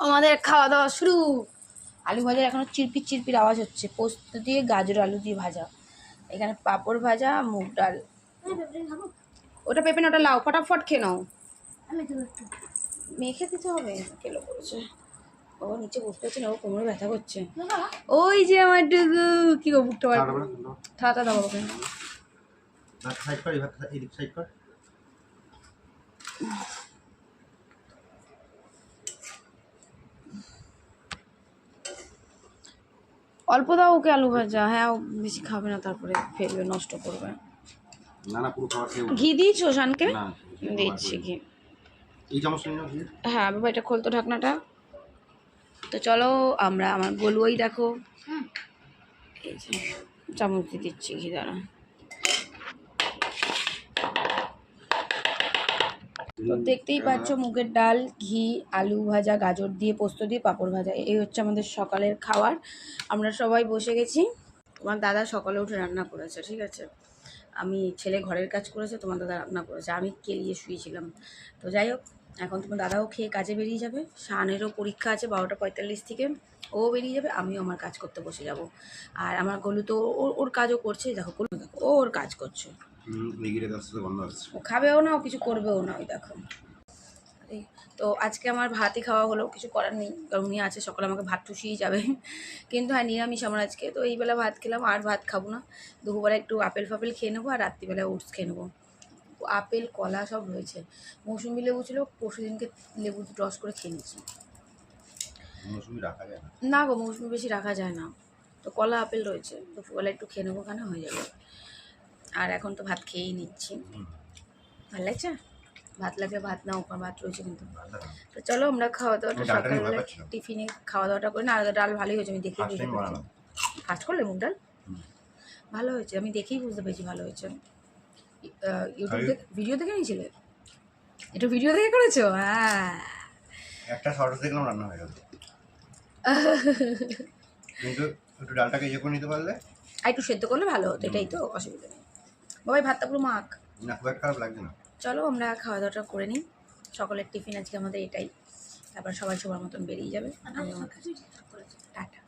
আমাদের খাওয়া দাওয়া শুরু। আলু ভাজা এখনো চিরপির চিরপির আওয়াজ হচ্ছে। পোস্ত দিয়ে গাজর আলু দিয়ে ভাজা, এখানে পাঁপড় ভাজা, মুগ ডাল। ওটা পেঁপে না, ওটা লাউ। ফটাফট খেয়ে নাও। মেখে দিতে হবে। কেলো করেছে ও, নিচে বসতে হচ্ছে না, ও কোমরে ব্যথা করছে। ওই যে আমার ডুগু কি গো, বুকটা থাতা দাও বাবাকে। অল্প দাও ওকে আলু ভাজা। হ্যাঁ, ও বেশি খাবে না, তারপরে ফেলবে, নষ্ট করবে। না না, পুরো খাবার খেয়ে ঘি দিয়েছো শানকে? না, দিচ্ছি ঘি। এই চামচ নিয়ে নাও ঘি। হ্যাঁ বাবা, এটা খোলতো ঢাকনাটা। তো চলো আমরা, আমার গলুয়াই দেখো, এই যে চামচ দিয়ে দিচ্ছি ঘি দ্বারা। তো দেখতেই পাচ্ছ, মুগের ডাল, ঘি, আলু ভাজা, গাজর দিয়ে, পোস্ত দিয়ে, পাঁপড় ভাজা। এই হচ্ছে আমাদের সকালের খাবার। আমরা সবাই বসে গেছি। তোমার দাদা সকালে উঠে রান্না করেছে, ঠিক আছে। আমি ছেলে ঘরের কাজ করেছে, তোমার দাদা রান্না করেছে, আমি কেলিয়ে শুয়েছিলাম। তো যাই হোক, এখন তোমার দাদাও খেয়ে কাজে বেরিয়ে যাবে। শানেরও পরীক্ষা আছে 12:45 থেকে, ও বেরিয়ে যাবে, আমিও আমার কাজ করতে বসে যাব। আর আমার গলু তো ওর কাজও করছে। দেখো গলু, দেখো ও ওর কাজ করছে। ও খাবেও না, ও কিছু করবেও না, ওই দেখো। তো আজকে আমার ভাতই খাওয়া হলো, কিছু করার নেই, কারণ উনি আছে, সকালে আমাকে ভাত ঠুসিয়েই যাবে। কিন্তু হ্যাঁ, নিরামিষ আমার আজকে। তো এইবেলা ভাত খেলাম, আর ভাত খাবো না। দুপুরবেলা একটু আপেল ফাপেল খেয়ে নেবো, আর রাত্রিবেলা ওটস খেয়ে নেবো। আপেল কলা সব রয়েছে। মৌসুমি লেবু ছিল, পরশু দিনকে লেবু রস করে খেয়ে নিচ্ছি। না গো, মৌসুমি বেশি রাখা যায় না। তো কলা আপেল রয়েছে, দুপুরবেলা একটু খেয়ে নেবো, ওখানে হয়ে যাবে। আর এখন তো ভাত খেয়েই নিচ্ছি। ভালো লাগছে? ভাত লাগলে ভাত নাও, ওখানে ভাত রয়েছে কিন্তু। তো চলো আমরা খাওয়া দাওয়াটা সকালে টিফিনে খাওয়া দাওয়াটা করি না। আর ডাল ভালোই হয়েছে, আমি দেখেই বুঝতে পেরেছি। ফার্স্ট করলে মুগ ডাল ভালো হয়েছে, আমি দেখেই বুঝতে পেরেছি ভালো হয়েছে। ইউটিউব থেকে ভিডিও দেখে নিয়েছিলে? একটু ভিডিও দেখে করেছো? হ্যাঁ, একটা শর্টস দেখলাম, রান্না হয়ে গেল। কিন্তু একটু ডালটাকে ইয়ে করে নিতে পারলে, আর একটু সেদ্ধ করলে ভালো হতো, এটাই তো অসুবিধা নেই। বাবাই ভাতটা পুরো মাখ। না খুব একটা খারাপ লাগছে না। চলো আমরা খাওয়া দাওয়াটা করে নিই। সকালের টিফিন আজকে আমাদের এটাই। তারপর সবাই সবার মতন বেরিয়ে যাবে। আমি আমার কাছে টাটা।